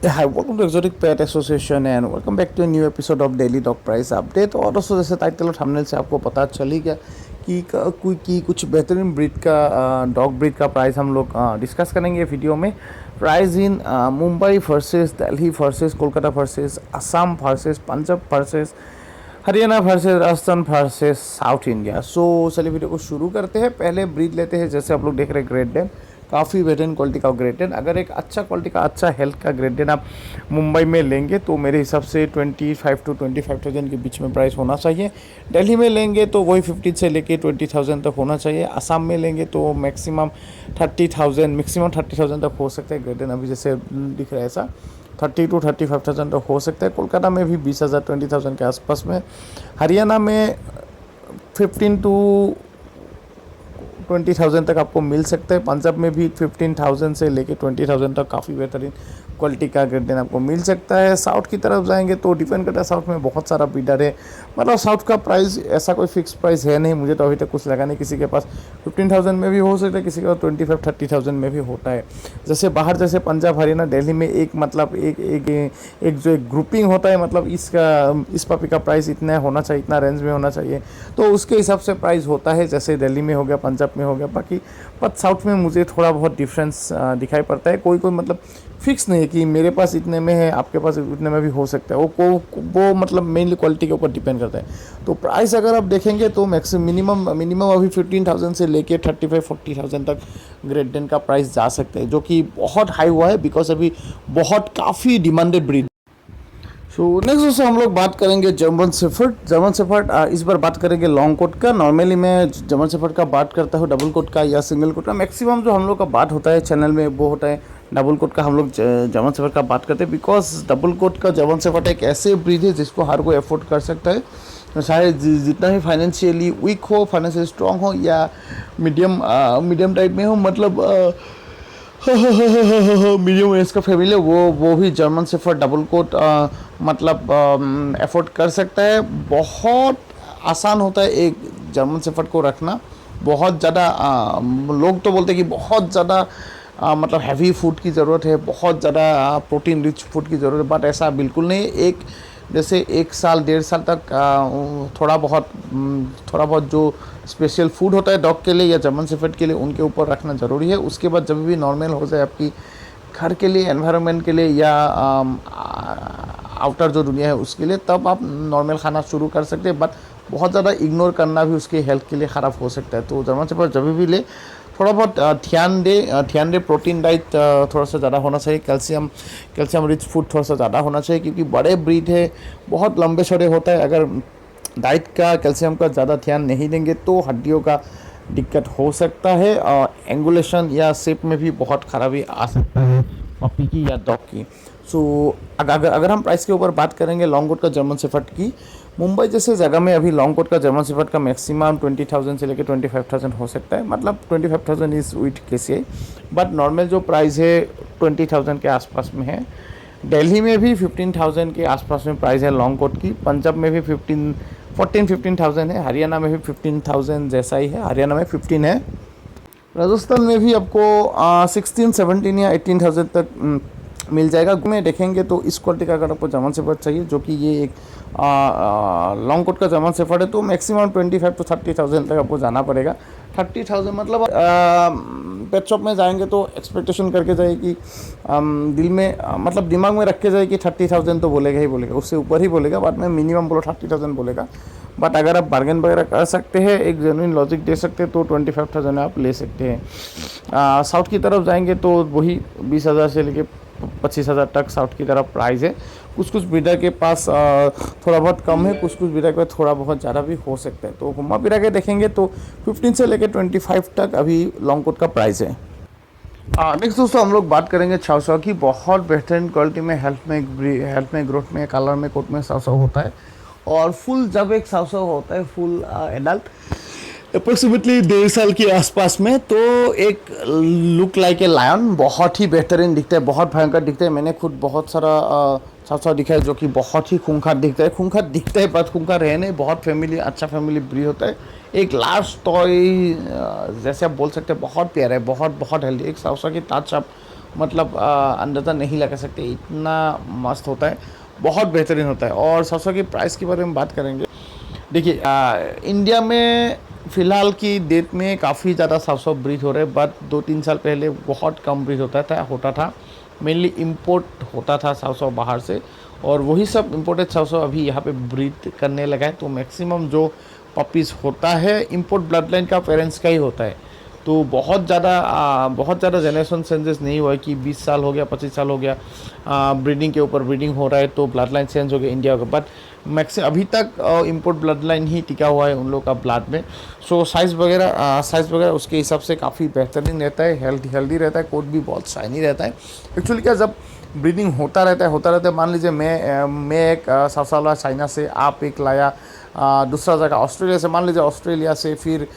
Hi, welcome to Exotic Pet Association and welcome back to a new episode of Daily Dog Price Update। और दोस्तों जैसे title और thumbnail से आपको पता चल ही गया कि कुछ बेहतरीन ब्रीड का डॉग ब्रीड का प्राइस हम लोग डिस्कस करेंगे वीडियो में। Price in Mumbai versus Delhi versus Kolkata versus Assam versus Punjab versus Haryana versus Rajasthan versus south India. So चलिए वीडियो को शुरू करते हैं। पहले ब्रीड लेते हैं, जैसे आप लोग देख रहे हैं ग्रेट डेन, काफ़ी बेहतरीन क्वालिटी का ग्रेट डेन। अगर एक अच्छा क्वालिटी का अच्छा हेल्थ का ग्रेट डेन आप मुंबई में लेंगे तो मेरे हिसाब से 25 to 25,000 के बीच में प्राइस होना चाहिए। दिल्ली में लेंगे तो वही 15 से लेके 20,000 तक होना चाहिए। असम में लेंगे तो मैक्सिमम 30,000 तक हो सकता है ग्रेट डेन। अभी जैसे दिख रहा है ऐसा 30 to 35,000 तक हो सकता है। कोलकाता में भी 20,000 20,000 के आसपास में। हरियाणा में 15 to 20,000 तक आपको मिल सकता है। पंजाब में भी 15,000 से लेके 20,000 तक काफ़ी बेहतरीन क्वालिटी का ग्रेट डेन आपको मिल सकता है। साउथ की तरफ जाएंगे तो डिपेंड करता है, साउथ में बहुत सारा ब्रीडर है। मतलब साउथ का प्राइस ऐसा कोई फिक्स प्राइस है नहीं, मुझे तो अभी तक कुछ लगा नहीं। किसी के पास 15,000 में भी हो सकता है, किसी के पास 25-30,000 में भी होता है। जैसे बाहर जैसे पंजाब हरियाणा दिल्ली में एक मतलब एक जो एक ग्रुपिंग होता है, मतलब इस पपी का प्राइस इतना होना चाहिए, इतना रेंज में होना चाहिए, तो उसके हिसाब से प्राइस होता है। जैसे दिल्ली में हो गया, पंजाब में हो गया, बाकी पर साउथ में मुझे थोड़ा बहुत डिफरेंस दिखाई पड़ता है। कोई मतलब फिक्स नहीं है कि मेरे पास इतने में है, आपके पास इतने में भी हो सकता है। वो मतलब मेनली क्वालिटी के ऊपर डिपेंड करता है। तो प्राइस अगर आप देखेंगे तो मिनिमम अभी 15,000 से लेके 35-40,000 तक ग्रेट डेन का प्राइस जा सकता है, जो कि बहुत हाई हुआ है बिकॉज अभी बहुत काफ़ी डिमांडेड ब्रीड। सो नेक्स्ट दोस्तों हम लोग बात करेंगे जर्मन शेफर्ड। इस बार बात करेंगे लॉन्ग कोट का। नॉर्मली मैं जर्मन शेफर्ड का बात करता हूँ डबल कोट का या सिंगल कोट का। मैक्सिमम जो हम लोग का बात होता है चैनल में वो होता है डबल कोट का। हम लोग जर्मन शेफर्ड का बात करते हैं बिकॉज डबल कोट का जर्मन शेफर्ड एक ऐसे ब्रीड है जिसको हर कोई अफोर्ड कर सकता है, चाहे जितना ही फाइनेंशियली वीक हो, फाइनेंशियली स्ट्रॉन्ग हो या मीडियम टाइप में हो, मतलब मीडियम एज का फैमिली है, वो भी जर्मन शेफर्ड डबल कोट मतलब एफोर्ड कर सकता है। बहुत आसान होता है एक जर्मन शेफर्ड को रखना। बहुत ज़्यादा लोग तो बोलते हैं कि बहुत ज़्यादा मतलब हैवी फूड की ज़रूरत है, बहुत ज़्यादा प्रोटीन रिच फूड की ज़रूरत है, बट ऐसा बिल्कुल नहीं। एक जैसे 1 साल 1.5 साल तक थोड़ा बहुत जो स्पेशल फूड होता है डॉग के लिए या जर्मन शेफर्ड के लिए, उनके ऊपर रखना ज़रूरी है। उसके बाद जब भी नॉर्मल हो जाए आपकी घर के लिए, एनवायरनमेंट के लिए या आउटर जो दुनिया है उसके लिए, तब आप नॉर्मल खाना शुरू कर सकते हैं। बट बहुत ज़्यादा इग्नोर करना भी उसके हेल्थ के लिए ख़राब हो सकता है। तो जर्मन शेफर्ड जब भी ले थोड़ा बहुत ध्यान दे। प्रोटीन डाइट थोड़ा सा ज़्यादा होना चाहिए, कैल्शियम रिच फूड थोड़ा सा ज़्यादा होना चाहिए, क्योंकि बड़े ब्रीड है, बहुत लंबे चौड़े होता है। अगर डाइट का कैल्शियम का ज़्यादा ध्यान नहीं देंगे तो हड्डियों का दिक्कत हो सकता है, एंगुलेशन या शेप में भी बहुत खराबी आ सकता है पपी की या डॉग की। सो अगर हम प्राइस के ऊपर बात करेंगे लॉन्ग कोट का जर्मन शेफर्ड की, मुंबई जैसे जगह में अभी लॉन्ग कोट का जर्मन शेफर्ड का मैक्सिमम 20,000 से लेकर 25,000 हो सकता है। मतलब 25,000 is with KCI, but normal जो प्राइस है 20,000 के आसपास में है। दिल्ली में भी 15,000 के आसपास में प्राइस है लॉन्ग कोट की। पंजाब में भी 15,000 है। हरियाणा में भी 15,000 जैसा ही है, हरियाणा में 15 है। राजस्थान में भी आपको 16, 17 या 18,000 तक मिल जाएगा। में देखेंगे तो इस क्वालिटी का अगर आपको जर्मन शेफर्ड चाहिए, जो कि ये एक लॉन्ग कोट का जर्मन शेफर्ड है, तो मैक्सिमम 25 to 30,000 तक आपको जाना पड़ेगा। 30,000 मतलब पेट शॉप में जाएंगे तो एक्सपेक्टेशन करके जाए कि दिल में मतलब दिमाग में रख के जाए कि 30,000 तो बोलेगा ही बोलेगा, उससे ऊपर ही बोलेगा। बट मैं मिनिमम बोलो 30,000 बोलेगा। बट अगर आप बार्गेन वगैरह कर सकते हैं, एक जेन्युइन लॉजिक दे सकते हैं, तो 25,000 आप ले सकते हैं। साउथ की तरफ जाएंगे तो वही 20,000 से लेके 25,000 तक साउथ की तरफ प्राइस है। कुछ ब्रीडर के पास थोड़ा बहुत कम है, कुछ ब्रीडर के पास थोड़ा बहुत ज़्यादा भी हो सकता है। तो घुमा फिरा के देखेंगे तो 15 से लेके 25 तक अभी लॉन्ग कोट का प्राइस है। नेक्स्ट दोस्तों हम लोग बात करेंगे छाव छाव की। बहुत बेहतरीन क्वालिटी में, हेल्थ में ग्रोथ में, कलर में, कोट में छाव छाव होता है। और फुल जब एक छाव छाव होता है फुल एडल्ट अप्रोक्सीमेटली 1.5 साल के आसपास में, तो एक लुक लाइक ए लायन, बहुत ही बेहतरीन दिखता है, बहुत भयंकर दिखता है। मैंने खुद बहुत सारा छाव दिखा है जो कि बहुत ही खूंखार दिखता है, बस खूंखार है नहीं, बहुत अच्छा फैमिली ब्रीड होता है। एक लार्ज टॉय जैसे आप बोल सकते हैं, बहुत प्यारा है, बहुत हेल्दी। एक छाव की टच आप मतलब अंदाज़ा नहीं लगा सकते, इतना मस्त होता है, बहुत बेहतरीन होता है। और सरसों की प्राइस के बारे में बात करेंगे, देखिए इंडिया में फ़िलहाल की डेट में काफ़ी ज़्यादा सरसों ब्रीड हो रहे हैं, बट 2-3 साल पहले बहुत कम ब्रीड होता था। मेनली इम्पोर्ट होता था सरसों बाहर से, और वही सब इम्पोर्टेड सरसों अभी यहाँ पे ब्रीड करने लगा है। तो मैक्सिमम जो पपीज़ होता है इम्पोर्ट ब्लड लाइन का पेरेंट्स का ही होता है। तो बहुत ज़्यादा जनरेशन चेंजेस नहीं हुआ है कि 20 साल हो गया, 25 साल हो गया ब्रीडिंग के ऊपर ब्रीडिंग हो रहा है तो ब्लड लाइन चेंज हो गया इंडिया का। बट मैक्स अभी तक इम्पोर्ट ब्लड लाइन ही टिका हुआ है उन लोग का ब्लड में। सो साइज़ वगैरह उसके हिसाब से काफ़ी बेहतरीन रहता है, हेल्दी रहता है, कोट भी बहुत शाइनी रहता है। एक्चुअली क्या, जब ब्रीडिंग होता रहता है, मान लीजिए मैं एक 7 साल चाइना से, आप एक लाया दूसरा जगह ऑस्ट्रेलिया से, मान लीजिए ऑस्ट्रेलिया से, फिर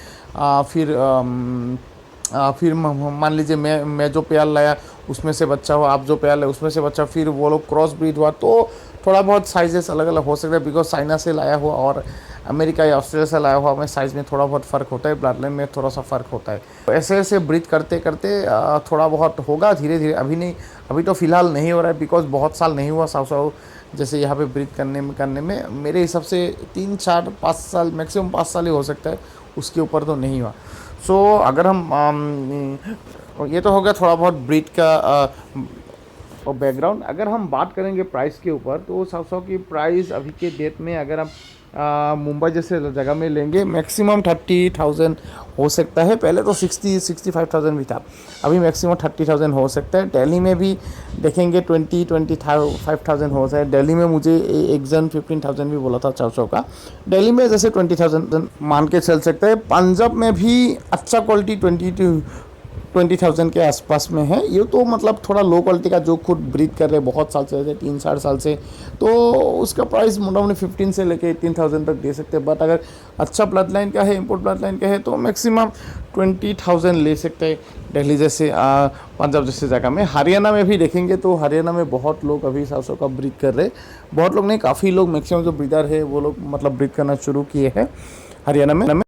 मान लीजिए मैं जो पेयर लाया उसमें से बच्चा हुआ, आप जो पेयर लाए उसमें से बच्चा, फिर वो लोग क्रॉस ब्रीड हुआ, तो थोड़ा बहुत साइजेस अलग अलग हो सकता है। बिकॉज चाइना से लाया हुआ और अमेरिका या ऑस्ट्रेलिया से लाया हुआ में साइज़ में थोड़ा बहुत फ़र्क होता है, ब्लड लाइन में थोड़ा सा फ़र्क होता है। तो ऐसे ब्रीड करते करते थोड़ा बहुत होगा धीरे धीरे, अभी तो फ़िलहाल नहीं हो रहा है बिकॉज बहुत साल नहीं हुआ साउ जैसे यहाँ पे ब्रीड करने में मेरे हिसाब से 3-4-5 साल, मैक्सिमम 5 साल ही हो सकता है, उसके ऊपर तो नहीं हुआ। सो अगर हम ये तो हो गया थोड़ा बहुत ब्रीड का और बैकग्राउंड। अगर हम बात करेंगे प्राइस के ऊपर, तो सरसों की प्राइस अभी के डेट में अगर हम मुंबई जैसे जगह में लेंगे मैक्सिमम 30,000 हो सकता है। पहले तो 60-65,000 भी था, अभी मैक्सिमम 30,000 हो सकता है। दिल्ली में भी देखेंगे 20-25,000 हो सकता है। दिल्ली में मुझे एक जन 15,000 भी बोला था सरसों का, दिल्ली में जैसे 20,000 मान के चल सकते हैं। पंजाब में भी अच्छा क्वालिटी 20,000 के आसपास में है। ये तो मतलब थोड़ा लो क्वालिटी का जो खुद ब्रीड कर रहे हैं बहुत साल से, 3-4 साल से, तो उसका प्राइस मोटामोटी 15 से लेके 18,000 तक दे सकते हैं। बट अगर अच्छा ब्लड लाइन का है, इम्पोर्ट ब्लड लाइन का है, तो मैक्सिमम 20,000 ले सकते हैं दिल्ली जैसे पंजाब जैसे जगह में। हरियाणा में भी देखेंगे तो हरियाणा में बहुत लोग अभी सरसों का ब्रीड कर रहे हैं, बहुत लोग नहीं, काफ़ी लोग, मैक्सिमम जो ब्रीडर है वो लोग मतलब ब्रीड करना शुरू किए हैं हरियाणा में।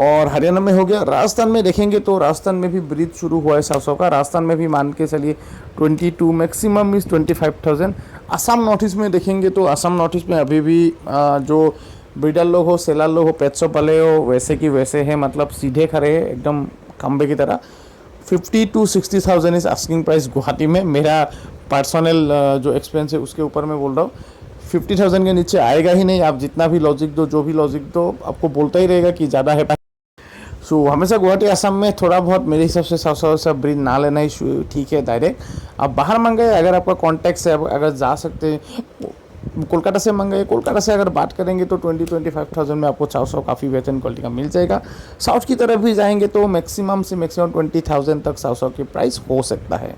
और हरियाणा में हो गया। राजस्थान में देखेंगे तो राजस्थान में भी ब्रीड शुरू हुआ है सरसों का, राजस्थान में भी मान के चलिए 22, maximum is 25,000। Assam north east में देखेंगे तो असम नॉर्थ ईस्ट में अभी भी जो ब्रीडर लोग हो, सेलर लोग हो, पेट शॉप वाले हो, वैसे की वैसे है, मतलब सीधे खड़े हैं एकदम खंबे की तरह। 50,000-60,000 इज़ आस्किंग प्राइस गुवाहाटी में। मेरा पर्सनल जो एक्सपीरियंस है उसके ऊपर मैं बोल रहा हूँ, 50,000 के नीचे आएगा ही नहीं। आप जितना भी लॉजिक दो, जो भी लॉजिक दो, आपको बोलता ही रहेगा कि ज़्यादा है। सो हमेशा गुवाहाटी असम में थोड़ा बहुत मेरे हिसाब से सरसों ब्रीड ना लेना ही ठीक है। डायरेक्ट आप बाहर मंगाए, अगर आपका कॉन्टैक्ट से अगर जा सकते हैं, कोलकाता से मंगाए। कोलकाता से अगर बात करेंगे तो 20-25,000 में आपको सरसों काफ़ी बेहतरीन क्वालिटी का मिल जाएगा। साउथ की तरफ भी जाएंगे तो मैक्सिमम से मैक्सिमम 20,000 तक सरसों की प्राइस हो सकता है।